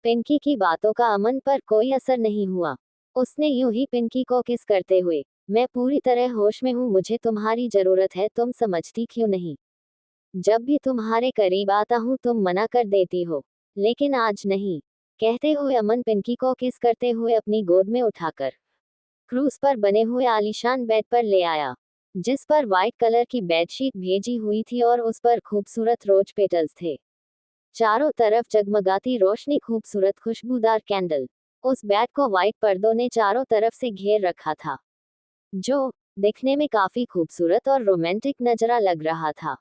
पिंकी की बातों का अमन पर कोई असर नहीं हुआ। उसने यूं ही पिंकी को किस करते हुए, मैं पूरी तरह होश में हूँ, मुझे तुम्हारी जरूरत है, तुम समझती क्यों नहीं? जब भी तुम्हारे करीब आता हूँ तुम मना कर देती हो, लेकिन आज नहीं। कहते हुए अमन पिंकी को किस करते हुए अपनी गोद में उठाकर क्रूज पर बने हुए आलीशान बेड पर ले आया, जिस पर व्हाइट कलर की बेडशीट भेजी हुई थी और उस पर खूबसूरत रोज पेटल्स थे। चारों तरफ जगमगाती रोशनी, खूबसूरत खुशबूदार कैंडल। उस बेड को व्हाइट पर्दों ने चारों तरफ से घेर रखा था, जो दिखने में काफी खूबसूरत और रोमांटिक नजरा लग रहा था।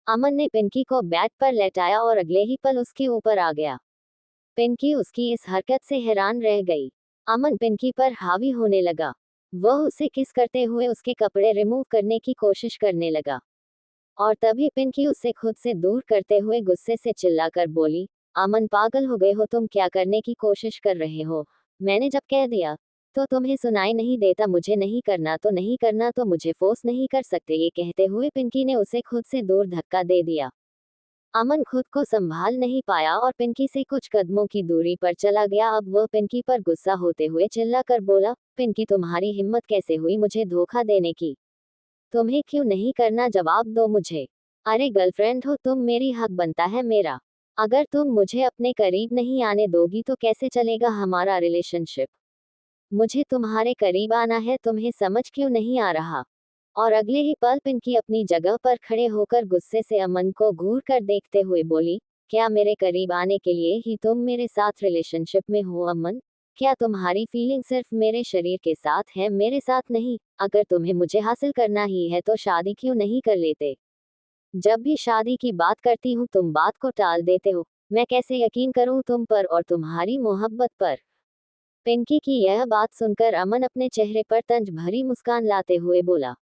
अमन ने पिंकी को बेड पर लेटाया और अगले ही पल उसके ऊपर आ गया। पिंकी उसकी इस हरकत से हैरान रह गई। अमन पिंकी पर हावी होने लगा। वह उसे किस करते हुए उसके कपड़े रिमूव करने की कोशिश करने लगा, और तभी पिंकी उसे खुद से दूर करते हुए गुस्से से चिल्लाकर बोली, अमन पागल हो गए हो तुम, क्या करने की कोशिश कर रहे हो? मैंने जब कह दिया तो तुम्हें सुनाई नहीं देता, मुझे नहीं करना तो नहीं करना, तो मुझे फोर्स नहीं कर सकते। ये कहते हुए पिंकी ने उसे खुद से दूर धक्का दे दिया। अमन खुद को संभाल नहीं पाया और पिंकी से कुछ कदमों की दूरी पर चला गया। अब वह पिंकी पर गुस्सा होते हुए चिल्लाकर बोला, पिंकी तुम्हारी हिम्मत कैसे हुई मुझे धोखा देने की? तुम्हें क्यों नहीं करना, जवाब दो मुझे। अरे गर्लफ्रेंड हो तुम, मेरी हक बनता है मेरा। अगर तुम मुझे अपने करीब नहीं आने दोगी तो कैसे चलेगा हमारा रिलेशनशिप? मुझे तुम्हारे करीब आना है, तुम्हें समझ क्यों नहीं आ रहा? और अगले ही पल पिंकी अपनी जगह पर खड़े होकर गुस्से से अमन को घूर कर देखते हुए बोली, क्या मेरे करीब आने के लिए ही तुम मेरे साथ रिलेशनशिप में हो अमन? क्या तुम्हारी फीलिंग सिर्फ मेरे शरीर के साथ है, मेरे साथ नहीं? अगर तुम्हें मुझे हासिल करना ही है तो शादी क्यों नहीं कर लेते? जब भी शादी की बात करती हूँ तुम बात को टाल देते हो। मैं कैसे यकीन करूँ तुम पर और तुम्हारी मोहब्बत पर? पिंकी की यह बात सुनकर अमन अपने चेहरे पर तंज भरी मुस्कान लाते हुए बोला,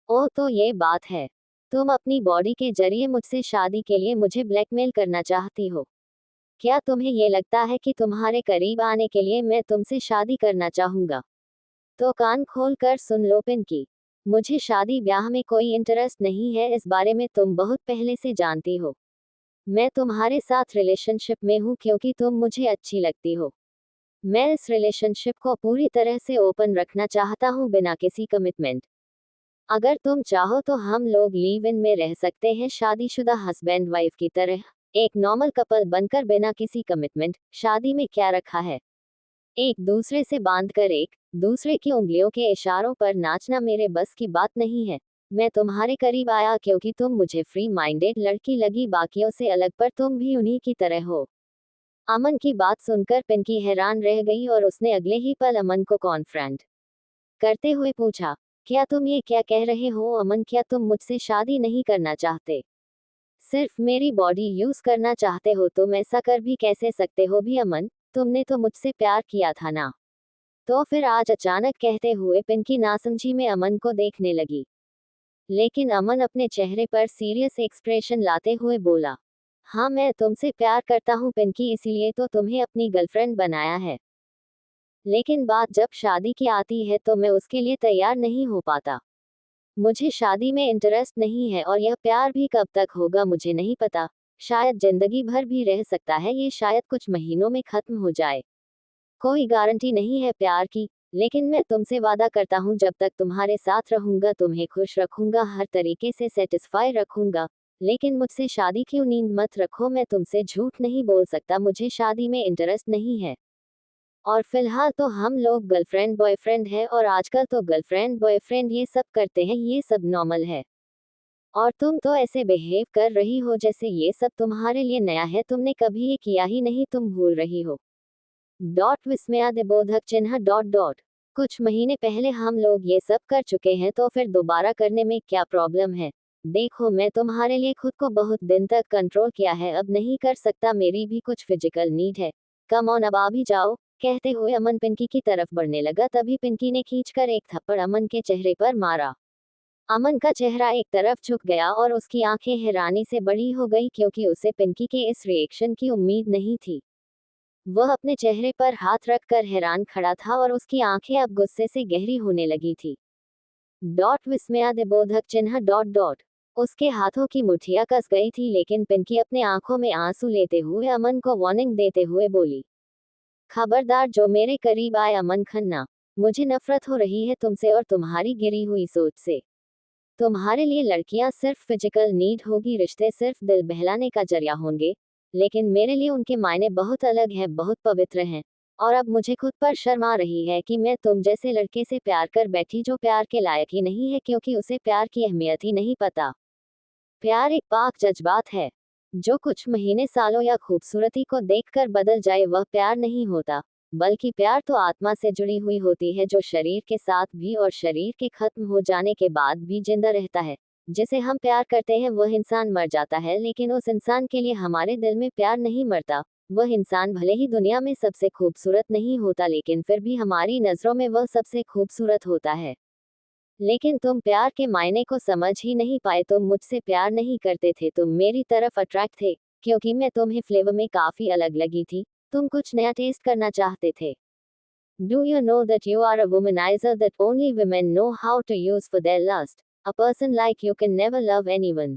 ओह तो ये बात है। तुम अपनी बॉडी के जरिए मुझसे शादी के लिए मुझे ब्लैकमेल करना चाहती हो? क्या तुम्हें ये लगता है कि तुम्हारे करीब आने के लिए मैं तुमसे शादी करना चाहूंगा? तो कान खोल कर सुन लो पिंकी, मुझे शादी ब्याह में कोई इंटरेस्ट नहीं है, इस बारे में तुम बहुत पहले से जानती हो। मैं तुम्हारे साथ रिलेशनशिप में हूँ क्योंकि तुम मुझे अच्छी लगती हो। मैं इस रिलेशनशिप को पूरी तरह से ओपन रखना चाहता हूँ, बिना किसी कमिटमेंट। अगर तुम चाहो तो हम लोग लिव इन में रह सकते हैं, शादीशुदा हस्बैंड वाइफ की तरह, एक नॉर्मल कपल बनकर, बिना किसी कमिटमेंट। शादी में क्या रखा है? एक दूसरे से बांधकर एक दूसरे की उंगलियों के इशारों पर नाचना मेरे बस की बात नहीं है। मैं तुम्हारे करीब आया क्योंकि तुम मुझे फ्री माइंडेड लड़की लगी, बाकियों से अलग, पर तुम भी उन्हीं की तरह हो। अमन की बात सुनकर पिंकी हैरान रह गई और उसने अगले ही पल अमन को कॉन्फ्रंट करते हुए पूछा, क्या तुम ये क्या कह रहे हो अमन? क्या तुम मुझसे शादी नहीं करना चाहते, सिर्फ मेरी बॉडी यूज करना चाहते हो? तुम ऐसा कर भी कैसे सकते हो भी अमन? तुमने तो मुझसे प्यार किया था ना? तो फिर आज अचानक? कहते हुए पिंकी नासमझी में अमन को देखने लगी, लेकिन अमन अपने चेहरे पर सीरियस एक्सप्रेशन लाते हुए बोला, हाँ मैं तुमसे प्यार करता हूँ पिंकी, इसीलिए तो तुम्हें अपनी गर्लफ्रेंड बनाया है। लेकिन बात जब शादी की आती है तो मैं उसके लिए तैयार नहीं हो पाता। मुझे शादी में इंटरेस्ट नहीं है, और यह प्यार भी कब तक होगा मुझे नहीं पता। शायद जिंदगी भर भी रह सकता है, ये शायद कुछ महीनों में खत्म हो जाए। कोई गारंटी नहीं है प्यार की, लेकिन मैं तुमसे वादा करता हूँ जब तक तुम्हारे साथ रहूंगा तुम्हें खुश रखूंगा, हर तरीके से सेटिस्फाई रखूंगा। लेकिन मुझसे शादी की नींद मत रखो, मैं तुमसे झूठ नहीं बोल सकता, मुझे शादी में इंटरेस्ट नहीं है। और फिलहाल तो हम लोग गर्लफ्रेंड बॉयफ्रेंड है, और आजकल तो गर्लफ्रेंड बॉयफ्रेंड ये सब करते हैं, ये सब नॉर्मल है। और तुम तो ऐसे बिहेव कर रही हो जैसे ये सब तुम्हारे लिए नया है, तुमने कभी ये किया ही नहीं, तुम भूल रही हो। डॉट विस्मयादिबोधक चिन्ह डॉट डॉट। कुछ महीने पहले हम लोग ये सब कर चुके हैं, तो फिर दोबारा करने में क्या प्रॉब्लम है? देखो मैं तुम्हारे लिए खुद को बहुत दिन तक कंट्रोल किया है, अब नहीं कर सकता, मेरी भी कुछ फिजिकल नीड है। कम ऑन अब आ भी जाओ। कहते हुए अमन पिंकी की तरफ बढ़ने लगा, तभी पिंकी ने खींचकर एक थप्पड़ अमन के चेहरे पर मारा। अमन का चेहरा एक तरफ झुक गया और उसकी आंखें हैरानी से बड़ी हो गई, क्योंकि उसे पिंकी के इस रिएक्शन की उम्मीद नहीं थी। वह अपने चेहरे पर हाथ रखकर हैरान खड़ा था और उसकी आंखें अब गुस्से से गहरी होने लगी थी। डॉट विस्मयादिबोधक चिन्ह डॉट डॉट। उसके हाथों की मुठ्ठियां कस गई थी, लेकिन पिंकी अपने आंखों में आंसू लेते हुए अमन को वार्निंग देते हुए बोली, खबरदार जो मेरे करीब आए अमन खन्ना। मुझे नफरत हो रही है तुमसे और तुम्हारी गिरी हुई सोच से। तुम्हारे लिए लड़कियां सिर्फ फिजिकल नीड होगी, रिश्ते सिर्फ दिल बहलाने का जरिया होंगे, लेकिन मेरे लिए उनके मायने बहुत अलग हैं, बहुत पवित्र हैं। और अब मुझे खुद पर शर्म आ रही है कि मैं तुम जैसे लड़के से प्यार कर बैठी जो प्यार के लायक ही नहीं है, क्योंकि उसे प्यार की अहमियत ही नहीं पता। प्यार एक पाक जज्बात है, जो कुछ महीने सालों या खूबसूरती को देखकर बदल जाए वह प्यार नहीं होता। बल्कि प्यार तो आत्मा से जुड़ी हुई होती है, जो शरीर के साथ भी और शरीर के खत्म हो जाने के बाद भी जिंदा रहता है। जिसे हम प्यार करते हैं वह इंसान मर जाता है, लेकिन उस इंसान के लिए हमारे दिल में प्यार नहीं मरता। वह इंसान भले ही दुनिया में सबसे खूबसूरत नहीं होता, लेकिन फिर भी हमारी नजरों में वह सबसे खूबसूरत होता है। लेकिन तुम प्यार के मायने को समझ ही नहीं पाए। तुम मुझसे प्यार नहीं करते थे, तुम मेरी तरफ अट्रैक्ट थे, क्योंकि मैं तुम्हें फ्लेवर में काफी अलग लगी थी। तुम कुछ नया टेस्ट करना चाहते थे। Do you know that you are a womaniser that only women know how to use for their lust? A person like you can never love anyone.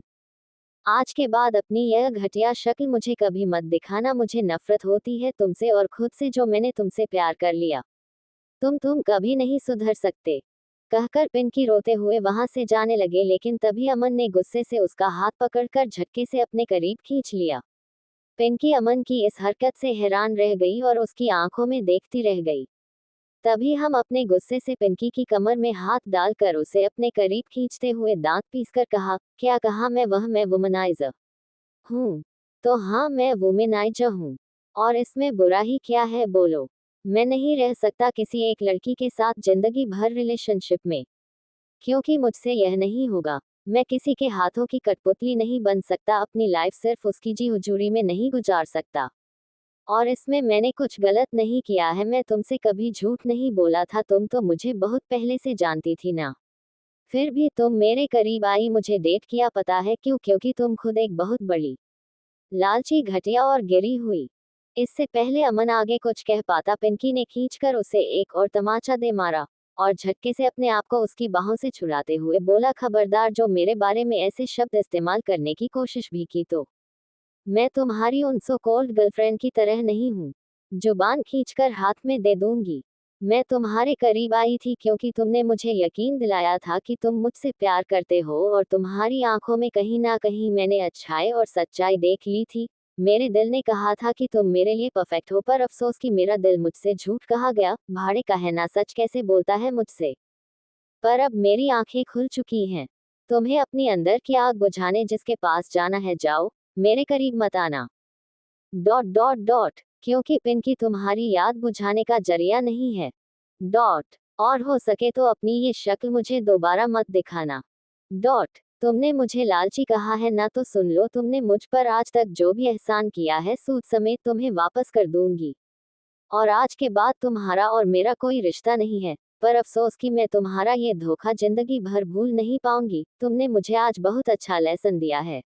आज के बाद अपनी यह घटिया शक्ल मुझे कभी मत दिखाना। मुझे नफरत होती है तुमसे और खुद से, जो मैंने तुमसे प्यार कर लिया। तुम कभी नहीं सुधर सकते, कहकर पिंकी रोते हुए वहां से जाने लगे, लेकिन तभी अमन ने गुस्से से उसका हाथ पकड़कर झटके से अपने करीब खींच लिया। पिंकी अमन की इस हरकत से हैरान रह गई और उसकी आंखों में देखती रह गई। तभी हम अपने गुस्से से पिंकी की कमर में हाथ डालकर उसे अपने करीब खींचते हुए दांत पीसकर कहा, क्या कहा? मैं वुमनाइजर हूँ। तो हाँ, मैं वुमेनाइजर हूँ। और इसमें बुरा ही क्या है, बोलो। मैं नहीं रह सकता किसी एक लड़की के साथ जिंदगी भर रिलेशनशिप में, क्योंकि मुझसे यह नहीं होगा। मैं किसी के हाथों की कठपुतली नहीं बन सकता, अपनी लाइफ सिर्फ उसकी जी हुजूरी में नहीं गुजार सकता। और इसमें मैंने कुछ गलत नहीं किया है, मैं तुमसे कभी झूठ नहीं बोला था, तुम तो मुझे बहुत पहले से जानती थी ना। फिर भी तुम मेरे करीब आई, मुझे डेट किया, पता है क्यों? क्योंकि तुम खुद एक बहुत बड़ी लालची, घटिया और गिरी हुई। इससे पहले अमन आगे कुछ कह पाता, पिंकी ने खींचकर उसे एक और तमाचा दे मारा और झटके से अपने आप को उसकी बाहों से छुड़ाते हुए बोला, खबरदार जो मेरे बारे में ऐसे शब्द इस्तेमाल करने की कोशिश भी की तो मैं तुम्हारी उन सो कॉल्ड गर्लफ्रेंड की तरह नहीं हूँ, जुबान खींचकर हाथ में दे दूंगी। मैं तुम्हारे करीब आई थी क्योंकि तुमने मुझे यकीन दिलाया था कि तुम मुझसे प्यार करते हो, और तुम्हारी आंखों में कहीं ना कहीं मैंने अच्छाई और सच्चाई देख ली थी। मेरे दिल ने कहा था कि तुम मेरे लिए परफेक्ट हो, पर अफसोस कि मेरा दिल मुझसे झूठ कहा गया। भाड़े का है ना, सच कैसे बोलता है मुझसे। पर अब मेरी आंखें खुल चुकी हैं। तुम्हें अपनी अंदर की आग बुझाने जिसके पास जाना है जाओ, मेरे करीब मत आना। डॉट डॉट डॉट, क्योंकि पिंकी तुम्हारी याद बुझाने का जरिया नहीं है। डॉट, और हो सके तो अपनी ये शक्ल मुझे दोबारा मत दिखाना। डॉट, तुमने मुझे लालची कहा है ना, तो सुन लो, तुमने मुझ पर आज तक जो भी एहसान किया है सूद समेत तुम्हें वापस कर दूंगी। और आज के बाद तुम्हारा और मेरा कोई रिश्ता नहीं है। पर अफसोस कि मैं तुम्हारा ये धोखा जिंदगी भर भूल नहीं पाऊंगी। तुमने मुझे आज बहुत अच्छा लेसन दिया है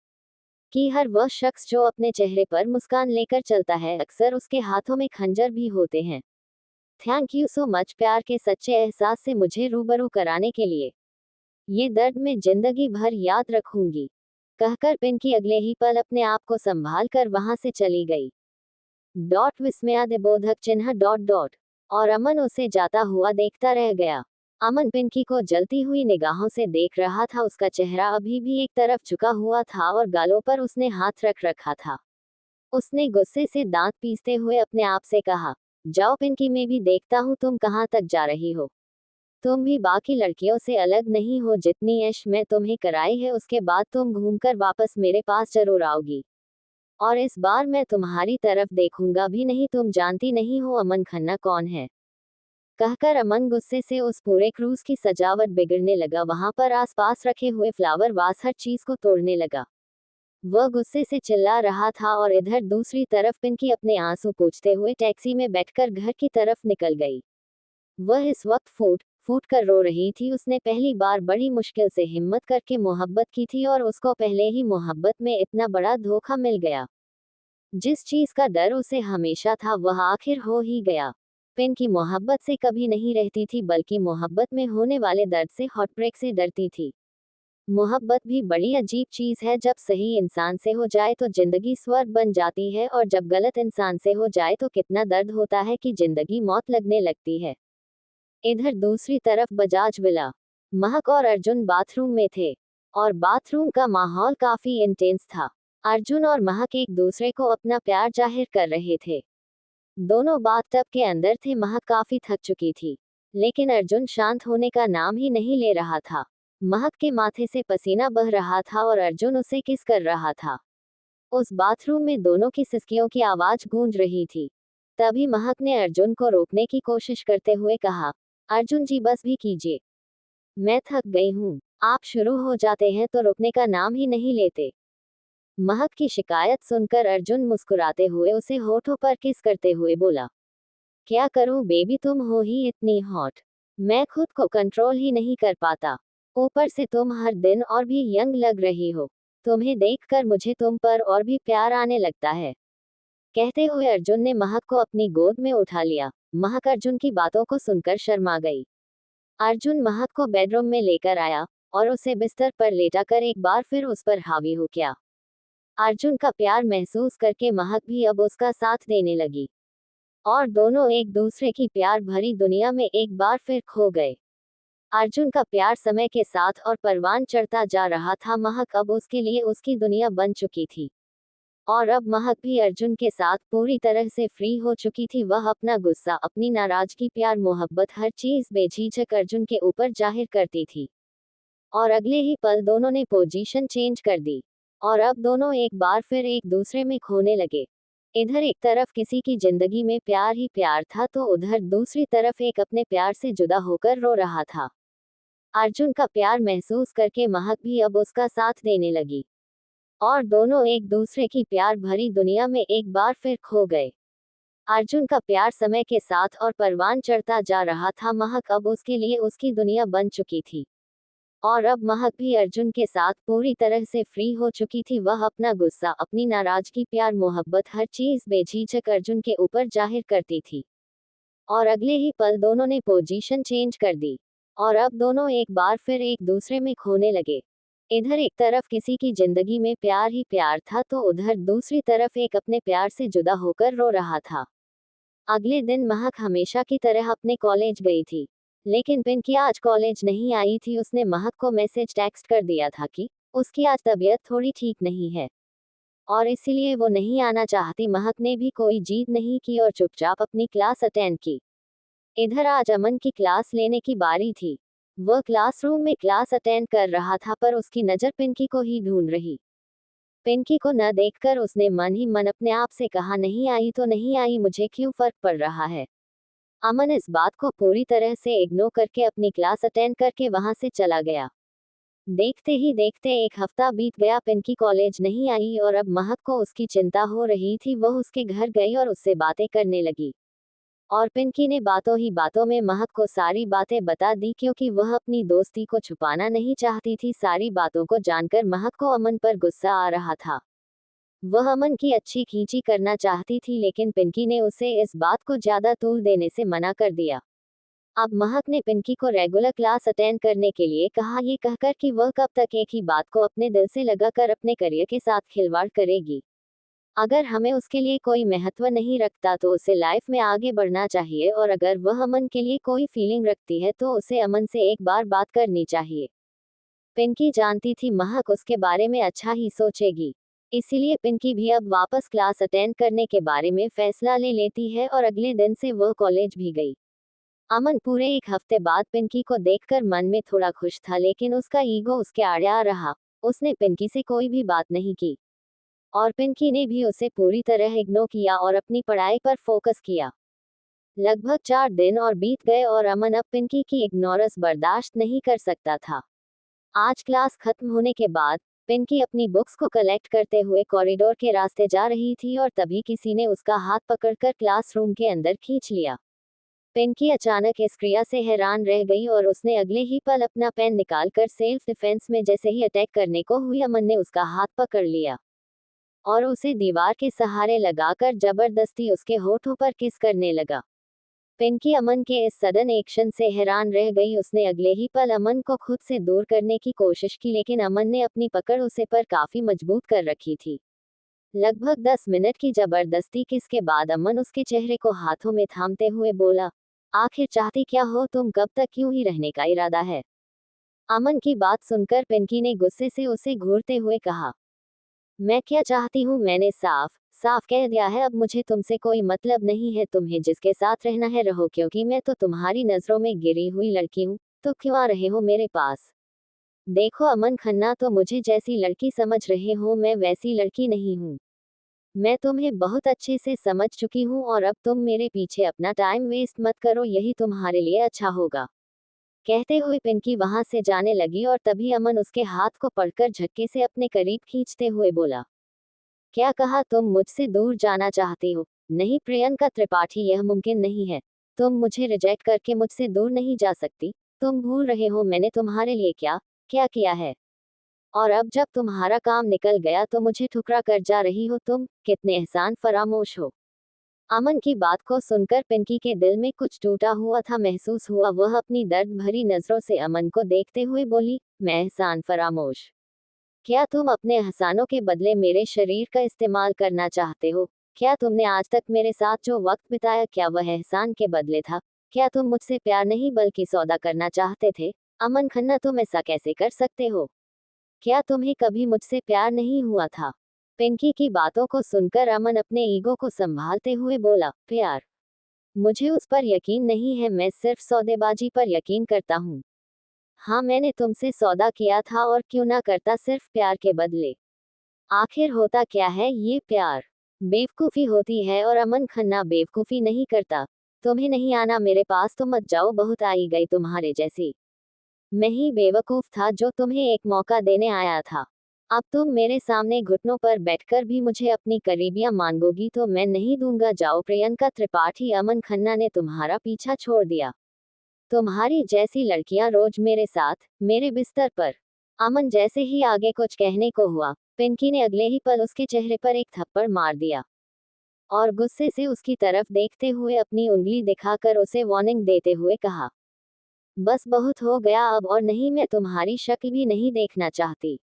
कि हर वह शख्स जो अपने चेहरे पर मुस्कान लेकर चलता है, अक्सर उसके हाथों में खंजर भी होते हैं। थैंक यू सो मच, प्यार के सच्चे एहसास से मुझे रूबरू कराने के लिए। ये दर्द मैं जिंदगी भर याद रखूंगी, कहकर पिंकी अगले ही पल अपने आप को संभाल कर वहां से चली गई। डॉट विस्मयादिबोधक चिन्ह डॉट डॉट, और अमन उसे जाता हुआ देखता रह गया। अमन पिंकी को जलती हुई निगाहों से देख रहा था। उसका चेहरा अभी भी एक तरफ झुका हुआ था और गालों पर उसने हाथ रख रखा था। उसने गुस्से से दांत पीसते हुए अपने आप से कहा, जाओ पिंकी, मैं भी देखता हूँ तुम कहाँ तक जा रही हो। तुम भी बाकी लड़कियों से अलग नहीं हो, जितनी ऐश मैं तुम्हें कराई है उसके बाद तुम घूमकर वापस मेरे पास जरूर आओगी। और इस बार मैं तुम्हारी तरफ देखूंगा भी नहीं। तुम जानती नहीं हो अमन खन्ना कौन है, कहकर अमन गुस्से से उस पूरे क्रूज की सजावट बिगड़ने लगा। वहां पर आसपास रखे हुए फ्लावर वास हर चीज को तोड़ने लगा। वह गुस्से से चिल्ला रहा था और इधर दूसरी तरफ पिंकी अपने आंसू पोंछते हुए टैक्सी में बैठकर घर की तरफ निकल गई। वह इस वक्त फूट फूट कर रो रही थी। उसने पहली बार बड़ी मुश्किल से हिम्मत करके मोहब्बत की थी, और उसको पहले ही मोहब्बत में इतना बड़ा धोखा मिल गया। जिस चीज का डर उसे हमेशा था वह आखिर हो ही गया। पिंकी मोहब्बत से कभी नहीं रहती थी, बल्कि मोहब्बत में होने वाले दर्द से, हॉट ब्रेक से डरती थी। मोहब्बत भी बड़ी अजीब चीज है, जब सही इंसान से हो जाए तो जिंदगी स्वर्ग बन जाती है, और जब गलत इंसान से हो जाए तो कितना दर्द होता है कि जिंदगी मौत लगने लगती है। इधर दूसरी तरफ बजाज विला। महक और अर्जुन बाथरूम में थे, और बाथरूम का माहौल काफी इंटेंस था। अर्जुन और महक एक दूसरे को अपना प्यार जाहिर कर रहे थे। दोनों बाथटब के अंदर थे। महक काफी थक चुकी थी, लेकिन अर्जुन शांत होने का नाम ही नहीं ले रहा था। महक के माथे से पसीना बह रहा था और अर्जुन उसे किस कर रहा था। उस बाथरूम में दोनों की सिसकियों की आवाज गूंज रही थी। तभी महक ने अर्जुन को रोकने की कोशिश करते हुए कहा, अर्जुन जी बस भी कीजिए, मैं थक गई हूँ। आप शुरू हो जाते हैं तो रुकने का नाम ही नहीं लेते। महक की शिकायत सुनकर अर्जुन मुस्कुराते हुए उसे होठों पर किस करते हुए बोला, क्या करूं बेबी, तुम हो ही इतनी हॉट, मैं खुद को कंट्रोल ही नहीं कर पाता। ऊपर से तुम हर दिन और भी यंग लग रही हो। तुम्हें देखकर मुझे तुम पर और भी प्यार आने लगता है। कहते हुए अर्जुन ने महक को अपनी गोद में उठा लिया। महक अर्जुन की बातों को सुनकर शर्मा गई। अर्जुन महक को बेडरूम में लेकर आया और उसे बिस्तर पर लेटाकर एक बार फिर उस पर हावी हो गया। अर्जुन का प्यार महसूस करके महक भी अब उसका साथ देने लगी, और दोनों एक दूसरे की प्यार भरी दुनिया में एक बार फिर खो गए। अर्जुन का प्यार समय के साथ और परवान चढ़ता जा रहा था। महक अब उसके लिए उसकी दुनिया बन चुकी थी, और अब महक भी अर्जुन के साथ पूरी तरह से फ्री हो चुकी थी। वह अपना गुस्सा, अपनी नाराजगी, प्यार, मोहब्बत, हर चीज बेझिझक अर्जुन के ऊपर जाहिर करती थी। और अगले ही पल दोनों ने पोजीशन चेंज कर दी, और अब दोनों एक बार फिर एक दूसरे में खोने लगे। इधर एक तरफ किसी की जिंदगी में प्यार ही प्यार था, तो उधर दूसरी तरफ एक अपने प्यार से जुदा होकर रो रहा था। अर्जुन का प्यार महसूस करके महक भी अब उसका साथ देने लगी, और दोनों एक दूसरे की प्यार भरी दुनिया में एक बार फिर खो गए। अर्जुन का प्यार समय के साथ और परवान चढ़ता जा रहा था। महक अब उसके लिए उसकी दुनिया बन चुकी थी, और अब महक भी अर्जुन के साथ पूरी तरह से फ्री हो चुकी थी। वह अपना गुस्सा, अपनी नाराजगी, प्यार, मोहब्बत, हर चीज बेझिझक अर्जुन के ऊपर जाहिर करती थी। और अगले ही पल दोनों ने पोजीशन चेंज कर दी, और अब दोनों एक बार फिर एक दूसरे में खोने लगे। इधर एक तरफ किसी की जिंदगी में प्यार ही प्यार था, तो उधर दूसरी तरफ एक अपने प्यार से जुदा होकर रो रहा था। अगले दिन महक हमेशा की तरह अपने कॉलेज गई थी, लेकिन पिंकी आज कॉलेज नहीं आई थी। उसने महक को मैसेज टेक्स्ट कर दिया था कि उसकी आज तबीयत थोड़ी ठीक नहीं है, और इसीलिए वो नहीं आना चाहती। महक ने भी कोई जिद नहीं की और चुपचाप अपनी क्लास अटेंड की। इधर आज अमन की क्लास लेने की बारी थी। वह क्लासरूम में क्लास अटेंड कर रहा था, पर उसकी नज़र पिंकी को ही ढूंढ रही। पिंकी को न देखकर उसने मन ही मन अपने आप से कहा, नहीं आई तो नहीं आई, मुझे क्यों फर्क पड़ रहा है। अमन इस बात को पूरी तरह से इग्नोर करके अपनी क्लास अटेंड करके वहां से चला गया। देखते ही देखते एक हफ्ता बीत गया। पिंकी कॉलेज नहीं आई, और अब महक को उसकी चिंता हो रही थी। वह उसके घर गई और उससे बातें करने लगी, और पिंकी ने बातों ही बातों में महक को सारी बातें बता दी, क्योंकि वह अपनी दोस्ती को छुपाना नहीं चाहती थी। सारी बातों को जानकर महक को अमन पर गुस्सा आ रहा था। वह अमन की अच्छी खींची करना चाहती थी, लेकिन पिंकी ने उसे इस बात को ज्यादा तूल देने से मना कर दिया। अब महक ने पिंकी को रेगुलर क्लास अटेंड करने के लिए कहा, ये कहकर कि वह कब तक एक ही बात को अपने दिल से लगाकर अपने करियर के साथ खिलवाड़ करेगी। अगर हमें उसके लिए कोई महत्व नहीं रखता तो उसे लाइफ में आगे बढ़ना चाहिए, और अगर वह अमन के लिए कोई फीलिंग रखती है तो उसे अमन से एक बार बात करनी चाहिए। पिंकी जानती थी महक उसके बारे में अच्छा ही सोचेगी, इसीलिए पिंकी भी अब वापस क्लास अटेंड करने के बारे में फैसला ले लेती है, और अगले दिन से वह कॉलेज भी गई। अमन पूरे एक हफ्ते बाद पिंकी को देखकर मन में थोड़ा खुश था, लेकिन उसका ईगो उसके आड़े आ रहा। उसने पिंकी से कोई भी बात नहीं की, और पिंकी ने भी उसे पूरी तरह इग्नोर किया और अपनी पढ़ाई पर फोकस किया। लगभग 4 दिन और बीत गए, और अमन अब पिंकी की इग्नोरेंस बर्दाश्त नहीं कर सकता था। आज क्लास खत्म होने के बाद पिंकी अपनी बुक्स को कलेक्ट करते हुए कॉरिडोर के रास्ते जा रही थी, और तभी किसी ने उसका हाथ पकड़कर क्लासरूम के अंदर खींच लिया। पिंकी अचानक इस क्रिया से हैरान रह गई, और उसने अगले ही पल अपना पेन निकालकर सेल्फ डिफेंस में जैसे ही अटैक करने को हुई, अमन ने उसका हाथ पकड़ लिया और उसे दीवार के सहारे लगाकर जबरदस्ती उसके होठों पर किस करने लगा। पिंकी अमन के इस सडन एक्शन से हैरान रह गई। उसने अगले ही पल अमन को खुद से दूर करने की कोशिश की, लेकिन अमन ने अपनी पकड़ उसे पर काफी मजबूत कर रखी थी। लगभग 10 मिनट की जबरदस्ती किस के बाद अमन उसके चेहरे को हाथों में थामते हुए बोला, आखिर चाहती क्या हो तुम, कब तक यूं ही रहने का इरादा है? अमन की बात सुनकर पिंकी ने गुस्से से उसे घूरते हुए कहा, मैं क्या चाहती हूँ मैंने साफ साफ कह दिया है, अब मुझे तुमसे कोई मतलब नहीं है। तुम्हें जिसके साथ रहना है रहो, क्योंकि मैं तो तुम्हारी नजरों में गिरी हुई लड़की हूँ। तो क्यों आ रहे हो मेरे पास? देखो अमन खन्ना, तो मुझे जैसी लड़की समझ रहे हो, मैं वैसी लड़की नहीं हूँ। मैं तुम्हें बहुत अच्छे से समझ चुकी हूँ और अब तुम मेरे पीछे अपना टाइम वेस्ट मत करो, यही तुम्हारे लिए अच्छा होगा। कहते हुए पिंकी वहां से जाने लगी और तभी अमन उसके हाथ को पकड़कर झटके से अपने करीब खींचते हुए बोला, क्या कहा, तुम मुझसे दूर जाना चाहती हो? नहीं प्रियंका त्रिपाठी, यह मुमकिन नहीं है। तुम मुझे रिजेक्ट करके मुझसे दूर नहीं जा सकती। तुम भूल रहे हो मैंने तुम्हारे लिए क्या क्या किया है। और अब जब तुम्हारा काम निकल गया तो मुझे ठुकरा कर जा रही हो तुम, कितने एहसान फरामोश हो। अमन की बात को सुनकर पिंकी के दिल में कुछ टूटा हुआ था महसूस हुआ। वह अपनी दर्द भरी नजरों से अमन को देखते हुए बोली, मैं एहसान फरामोश? क्या तुम अपने एहसानों के बदले मेरे शरीर का इस्तेमाल करना चाहते हो? क्या तुमने आज तक मेरे साथ जो वक्त बिताया, क्या वह एहसान के बदले था? क्या तुम मुझसे प्यार नहीं बल्कि सौदा करना चाहते थे? अमन खन्ना, तुम ऐसा कैसे कर सकते हो? क्या तुम्हें कभी मुझसे प्यार नहीं हुआ था? पिंकी की बातों को सुनकर अमन अपने ईगो को संभालते हुए बोला, प्यार? मुझे उस पर यकीन नहीं है, मैं सिर्फ सौदेबाजी पर यकीन करता हूँ। हाँ, मैंने तुमसे सौदा किया था, और क्यों ना करता, सिर्फ प्यार के बदले। आखिर होता क्या है ये प्यार? बेवकूफी होती है, और अमन खन्ना बेवकूफी नहीं करता। तुम्हें नहीं आना मेरे पास तो मत जाओ, बहुत आई गई तुम्हारे जैसी। मैं ही बेवकूफ था जो तुम्हें एक मौका देने आया था। अब तुम मेरे सामने घुटनों पर बैठकर भी मुझे अपनी करीबियां मांगोगी तो मैं नहीं दूंगा। जाओ प्रियंका त्रिपाठी, अमन खन्ना ने तुम्हारा पीछा छोड़ दिया। तुम्हारी जैसी लड़कियां रोज मेरे साथ, मेरे बिस्तर पर। अमन जैसे ही आगे कुछ कहने को हुआ, पिंकी ने अगले ही पल उसके चेहरे पर एक थप्पड़ मार दिया और गुस्से से उसकी तरफ देखते हुए अपनी उंगली दिखाकर उसे वार्निंग देते हुए कहा, बस बहुत हो गया अब, और नहीं, मैं तुम्हारी शक्ल भी नहीं देखना चाहती।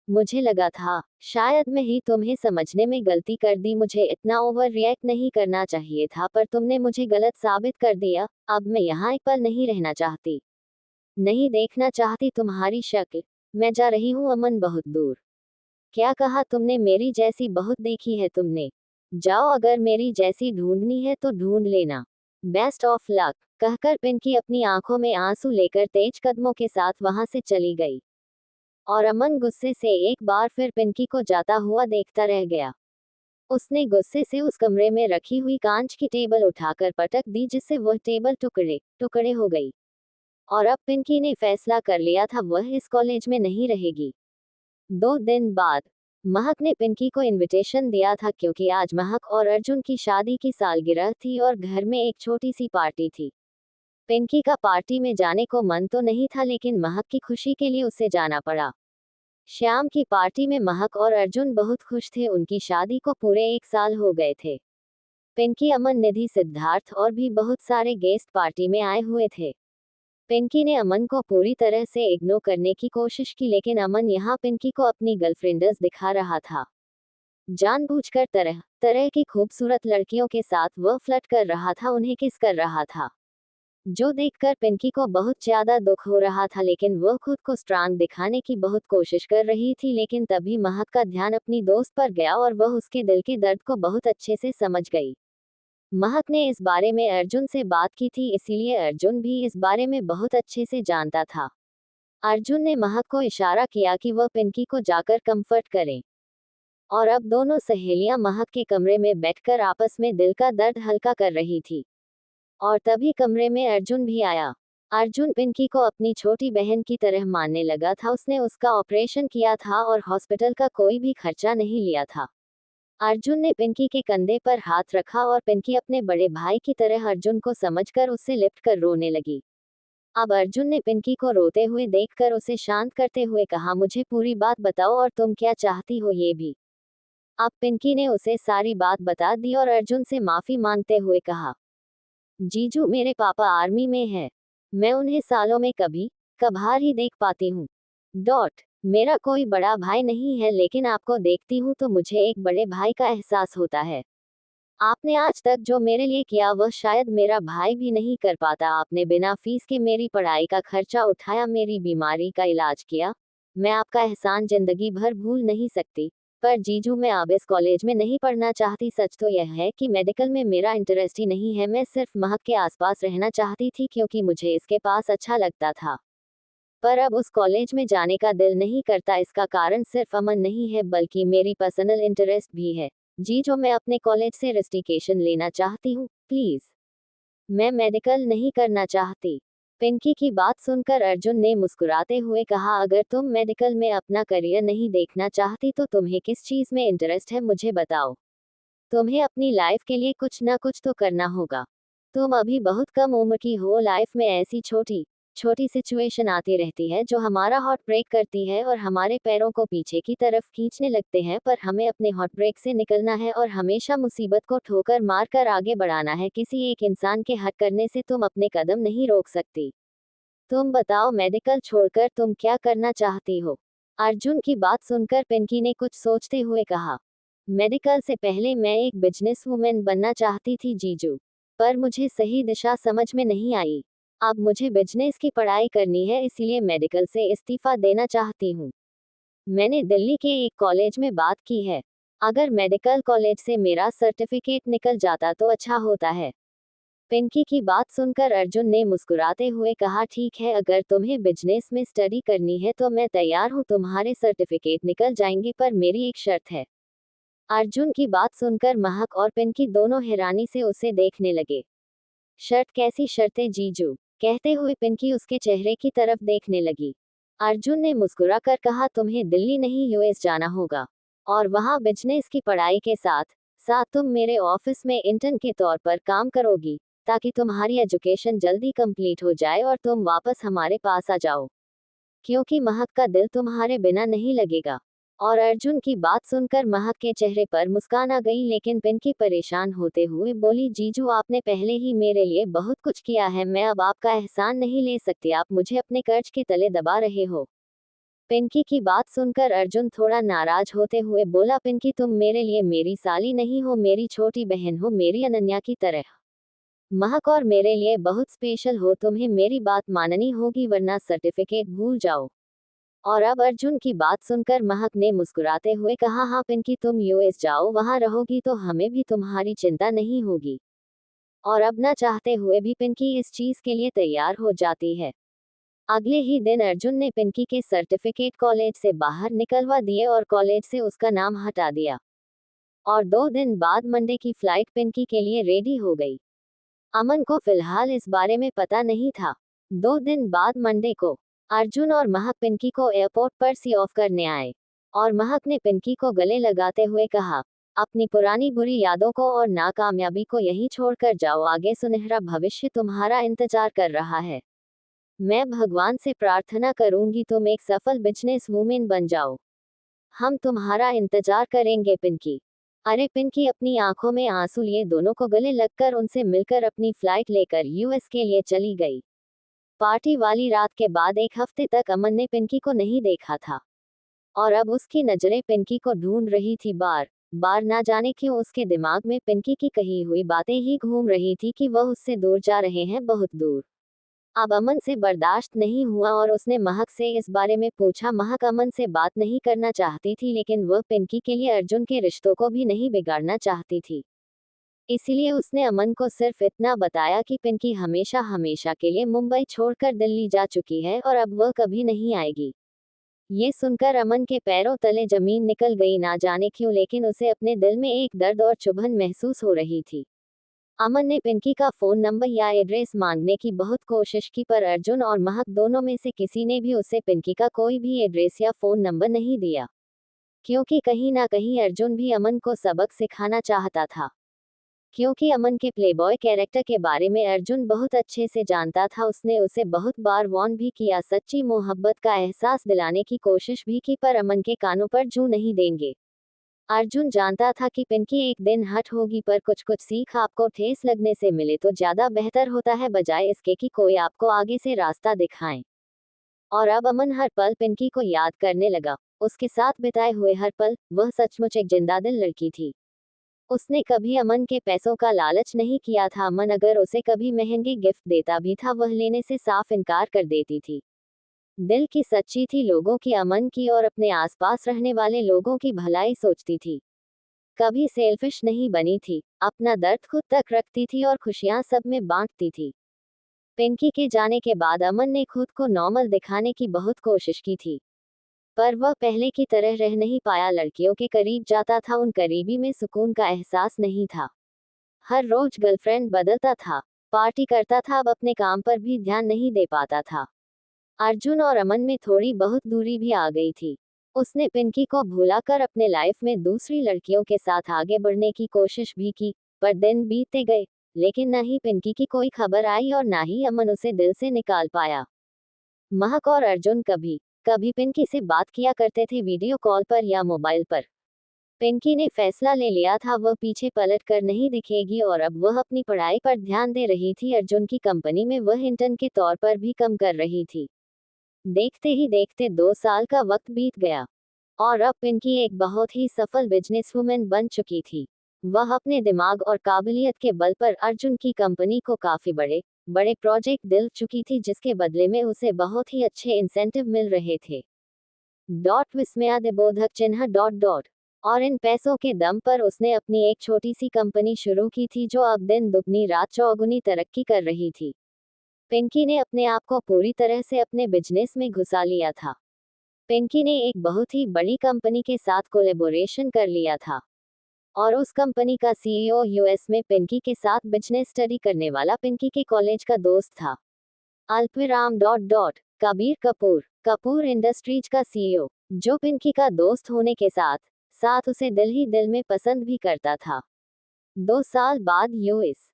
मुझे लगा था शायद मैं ही तुम्हें समझने में गलती कर दी, मुझे इतना ओवर रिएक्ट नहीं करना चाहिए था, पर तुमने मुझे गलत साबित कर दिया। अब मैं यहाँ एक पल नहीं रहना चाहती, नहीं देखना चाहती तुम्हारी शक्ल। मैं जा रही हूँ अमन, बहुत दूर। क्या कहा तुमने? मेरी जैसी बहुत देखी है तुमने। जाओ, अगर मेरी जैसी ढूंढनी है तो ढूंढ लेना। बेस्ट ऑफ लक, कहकर पिंकी अपनी आंखों में आंसू लेकर तेज कदमों के साथ वहां से चली गई। और अमन गुस्से से एक बार फिर पिंकी को जाता हुआ देखता रह गया। उसने गुस्से से उस कमरे में रखी हुई कांच की टेबल उठाकर पटक दी, जिससे वह टेबल टुकड़े टुकड़े हो गई। और अब पिंकी ने फैसला कर लिया था, वह इस कॉलेज में नहीं रहेगी। 2 दिन बाद महक ने पिंकी को इनविटेशन दिया था, क्योंकि आज महक और अर्जुन की शादी की सालगिरह थी और घर में एक छोटी सी पार्टी थी। पिंकी का पार्टी में जाने को मन तो नहीं था, लेकिन महक की खुशी के लिए उसे जाना पड़ा। श्याम की पार्टी में महक और अर्जुन बहुत खुश थे, उनकी शादी को पूरे 1 साल हो गए थे। पिंकी, अमन, निधि, सिद्धार्थ और भी बहुत सारे गेस्ट पार्टी में आए हुए थे। पिंकी ने अमन को पूरी तरह से इग्नोर करने की कोशिश की, लेकिन अमन यहाँ पिंकी को अपनी गर्लफ्रेंड्स दिखा रहा था। जानबूझकर तरह तरह की खूबसूरत लड़कियों के साथ वह फ्लर्ट कर रहा था, उन्हें किस कर रहा था, जो देखकर पिंकी को बहुत ज्यादा दुख हो रहा था। लेकिन वह खुद को स्ट्रांग दिखाने की बहुत कोशिश कर रही थी, लेकिन तभी महक का ध्यान अपनी दोस्त पर गया और वह उसके दिल के दर्द को बहुत अच्छे से समझ गई। महक ने इस बारे में अर्जुन से बात की थी, इसीलिए अर्जुन भी इस बारे में बहुत अच्छे से जानता था। अर्जुन ने महक को इशारा किया कि वह पिंकी को जाकर कंफर्ट करे। और अब दोनों सहेलियां महक के कमरे में बैठकर आपस में दिल का दर्द हल्का कर रही थी। और तभी कमरे में अर्जुन भी आया। अर्जुन पिंकी को अपनी छोटी बहन की तरह मानने लगा था। उसने उसका ऑपरेशन किया था और हॉस्पिटल का कोई भी खर्चा नहीं लिया था। अर्जुन ने पिंकी के कंधे पर हाथ रखा और पिंकी अपने बड़े भाई की तरह अर्जुन को समझकर उससे लिपट कर रोने लगी। अब अर्जुन ने पिंकी को रोते हुए देखकर उसे शांत करते हुए कहा, मुझे पूरी बात बताओ और तुम क्या चाहती हो ये भी। अब पिंकी ने उसे सारी बात बता दी और अर्जुन से माफी मांगते हुए कहा, जीजू, मेरे पापा आर्मी में है। मैं उन्हें सालों में कभी कभार ही देख पाती हूँ। डॉट। मेरा कोई बड़ा भाई नहीं है, लेकिन आपको देखती हूँ तो मुझे एक बड़े भाई का एहसास होता है। आपने आज तक जो मेरे लिए किया वह शायद मेरा भाई भी नहीं कर पाता। आपने बिना फीस के मेरी पढ़ाई का खर्चा उठाया, मेरी बीमारी का इलाज किया। मैं आपका एहसान जिंदगी भर भूल नहीं सकती। पर जीजू, मैं अब इस कॉलेज में नहीं पढ़ना चाहती। सच तो यह है कि मेडिकल में मेरा इंटरेस्ट ही नहीं है। मैं सिर्फ महक के आसपास रहना चाहती थी क्योंकि मुझे इसके पास अच्छा लगता था। पर अब उस कॉलेज में जाने का दिल नहीं करता। इसका कारण सिर्फ अमन नहीं है, बल्कि मेरी पर्सनल इंटरेस्ट भी है। जी, जो मैं अपने कॉलेज से रस्टिकेशन लेना चाहती हूँ, प्लीज। मैं मेडिकल नहीं करना चाहती। पिंकी की बात सुनकर अर्जुन ने मुस्कुराते हुए कहा, अगर तुम मेडिकल में अपना करियर नहीं देखना चाहती तो तुम्हें किस चीज में इंटरेस्ट है, मुझे बताओ। तुम्हें अपनी लाइफ के लिए कुछ ना कुछ तो करना होगा। तुम अभी बहुत कम उम्र की हो। लाइफ में ऐसी छोटी छोटी सिचुएशन आती रहती है जो हमारा हार्ट ब्रेक करती है और हमारे पैरों को पीछे की तरफ खींचने लगते हैं, पर हमें अपने हार्ट ब्रेक से निकलना है और हमेशा मुसीबत को ठोकर मारकर आगे बढ़ाना है। किसी एक इंसान के हट करने से तुम अपने कदम नहीं रोक सकती। तुम बताओ, मेडिकल छोड़कर तुम क्या करना चाहती हो? अर्जुन की बात सुनकर पिंकी ने कुछ सोचते हुए कहा, मेडिकल से पहले मैं एक बिजनेस वूमेन बनना चाहती थी जीजू। पर मुझे सही दिशा समझ में नहीं आई। अब मुझे बिजनेस की पढ़ाई करनी है, इसलिए मेडिकल से इस्तीफा देना चाहती हूँ। मैंने दिल्ली के एक कॉलेज में बात की है। अगर मेडिकल कॉलेज से मेरा सर्टिफिकेट निकल जाता तो अच्छा होता है। पिंकी की बात सुनकर अर्जुन ने मुस्कुराते हुए कहा, ठीक है, अगर तुम्हें बिजनेस में स्टडी करनी है तो मैं तैयार हूँ। तुम्हारे सर्टिफिकेट निकल जाएंगे, पर मेरी एक शर्त है। अर्जुन की बात सुनकर महक और पिंकी दोनों हैरानी से उसे देखने लगे। शर्त? कैसी शर्तें जीजू? कहते हुए पिंकी उसके चेहरे की तरफ देखने लगी। अर्जुन ने मुस्कुराकर कहा, तुम्हें दिल्ली नहीं यूएस जाना होगा और वहां बिजनेस की पढ़ाई के साथ साथ तुम मेरे ऑफिस में इंटर्न के तौर पर काम करोगी, ताकि तुम्हारी एजुकेशन जल्दी कंप्लीट हो जाए और तुम वापस हमारे पास आ जाओ, क्योंकि महक का दिल तुम्हारे बिना नहीं लगेगा। और अर्जुन की बात सुनकर महक के चेहरे पर मुस्कान आ गई, लेकिन पिंकी परेशान होते हुए बोली, जीजू, आपने पहले ही मेरे लिए बहुत कुछ किया है। मैं अब आपका एहसान नहीं ले सकती। आप मुझे अपने कर्ज के तले दबा रहे हो। पिंकी की बात सुनकर अर्जुन थोड़ा नाराज होते हुए बोला, पिंकी, तुम मेरे लिए मेरी साली नहीं हो, मेरी छोटी बहन हो, मेरी अनन्या की तरह। महक और मेरे लिए बहुत स्पेशल हो। तुम्हें मेरी बात माननी होगी, वरना सर्टिफिकेट भूल जाओ। और अब अर्जुन की बात सुनकर महक ने मुस्कुराते हुए कहा, हाँ पिंकी, तुम यूएस जाओ, वहां रहोगी तो हमें भी तुम्हारी चिंता नहीं होगी। और अब ना चाहते हुए भी पिंकी इस चीज के लिए तैयार हो जाती है। अगले ही दिन अर्जुन ने पिंकी के सर्टिफिकेट कॉलेज से बाहर निकलवा दिए और कॉलेज से उसका नाम हटा दिया। और 2 दिन बाद मंडे की फ्लाइट पिंकी के लिए रेडी हो गई। अमन को फिलहाल इस बारे में पता नहीं था। 2 दिन बाद मंडे को अर्जुन और महक पिंकी को एयरपोर्ट पर सी ऑफ करने आए। और महक ने पिंकी को गले लगाते हुए कहा, अपनी पुरानी बुरी यादों को और नाकामयाबी को यहीं छोड़कर जाओ, आगे सुनहरा भविष्य तुम्हारा इंतजार कर रहा है। मैं भगवान से प्रार्थना करूंगी तुम एक सफल बिजनेस वूमेन बन जाओ। हम तुम्हारा इंतजार करेंगे पिंकी। अरे पिंकी अपनी आंखों में आंसू लिए दोनों को गले लगकर उनसे मिलकर अपनी फ्लाइट लेकर यूएस के लिए चली गई। पार्टी वाली रात के बाद 1 हफ्ते तक अमन ने पिंकी को नहीं देखा था और अब उसकी नजरें पिंकी को ढूंढ रही थी। बार बार ना जाने क्यों उसके दिमाग में पिंकी की कही हुई बातें ही घूम रही थी कि वह उससे दूर जा रहे हैं, बहुत दूर। अब अमन से बर्दाश्त नहीं हुआ और उसने महक से इस बारे में पूछा। महक अमन से बात नहीं करना चाहती थी, लेकिन वह पिंकी के लिए अर्जुन के रिश्तों को भी नहीं बिगाड़ना चाहती थी। इसलिए उसने अमन को सिर्फ इतना बताया कि पिंकी हमेशा हमेशा के लिए मुंबई छोड़कर दिल्ली जा चुकी है और अब वह कभी नहीं आएगी। ये सुनकर अमन के पैरों तले जमीन निकल गई, ना जाने क्यों, लेकिन उसे अपने दिल में एक दर्द और चुभन महसूस हो रही थी। अमन ने पिंकी का फोन नंबर या एड्रेस मांगने की बहुत कोशिश की, पर अर्जुन और महक दोनों में से किसी ने भी उसे पिंकी का कोई भी एड्रेस या फोन नंबर नहीं दिया, क्योंकि कहीं ना कहीं अर्जुन भी अमन को सबक सिखाना चाहता था। क्योंकि अमन के प्लेबॉय कैरेक्टर के बारे में अर्जुन बहुत अच्छे से जानता था। उसने उसे बहुत बार वार्न भी किया, सच्ची मोहब्बत का एहसास दिलाने की कोशिश भी की, पर अमन के कानों पर जूं नहीं देंगे। अर्जुन जानता था कि पिंकी एक दिन हट होगी, पर कुछ कुछ सीख आपको ठेस लगने से मिले तो ज्यादा बेहतर होता है, बजाय इसके कि कोई आपको आगे से रास्ता दिखाए। और अब अमन हर पल पिंकी को याद करने लगा। उसके साथ बिताए हुए हर पल। वह सचमुच एक जिंदादिल लड़की थी। उसने कभी अमन के पैसों का लालच नहीं किया था। अमन अगर उसे कभी महंगे गिफ्ट देता भी था, वह लेने से साफ इनकार कर देती थी। दिल की सच्ची थी, लोगों की, अमन की और अपने आसपास रहने वाले लोगों की भलाई सोचती थी। कभी सेल्फिश नहीं बनी थी। अपना दर्द खुद तक रखती थी और खुशियां सब में बांटती थी। पिंकी के जाने के बाद अमन ने खुद को नॉर्मल दिखाने की बहुत कोशिश की थी, पर वह पहले की तरह रह नहीं पाया। लड़कियों के करीब जाता था, उन करीबी में सुकून का एहसास नहीं था। हर रोज गर्लफ्रेंड बदलता था, पार्टी करता था, अब अपने काम पर भी ध्यान नहीं दे पाता था। अर्जुन और अमन में थोड़ी बहुत दूरी भी आ गई थी। उसने पिंकी को भुलाकर अपने लाइफ में दूसरी लड़कियों के साथ आगे बढ़ने की कोशिश भी की, पर दिन बीतते गए, लेकिन न ही पिंकी की कोई खबर आई और ना ही अमन उसे दिल से निकाल पाया। महक और अर्जुन कभी कभी पिंकी से बात किया करते थे, वीडियो कॉल पर या मोबाइल पर। पिंकी ने फैसला ले लिया था, वह पीछे पलट कर नहीं दिखेगी और अब वह अपनी पढ़ाई पर ध्यान दे रही थी। अर्जुन की कंपनी में वह इंटर्न के तौर पर भी काम कर रही थी। देखते ही देखते 2 साल का वक्त बीत गया और अब पिंकी एक बहुत ही सफल बिजनेसवुमन बन चुकी थी। वह अपने दिमाग और काबिलियत के बल पर अर्जुन की कंपनी को काफी बड़े बड़े प्रोजेक्ट दिल चुकी थी, जिसके बदले में उसे बहुत ही अच्छे इंसेंटिव मिल रहे थे। विस्मयादिबोधक चिन्ह डॉट डॉट। और इन पैसों के दम पर उसने अपनी एक छोटी सी कंपनी शुरू की थी, जो अब दिन दुगनी रात चौगुनी तरक्की कर रही थी। पिंकी ने अपने आप को पूरी तरह से अपने बिजनेस में घुसा लिया था। पिंकी ने एक बहुत ही बड़ी कंपनी के साथ कोलैबोरेशन कर लिया था और उस कंपनी का सीईओ यूएस में पिंकी के साथ बिजनेस स्टडी करने वाला पिंकी के कॉलेज का दोस्त था। अल्पविराम dot dot. Kabir Kapoor Kapoor industries का सीईओ, जो पिंकी का दोस्त होने के साथ साथ उसे दिल ही दिल में पसंद भी करता था। 2 साल बाद यूएस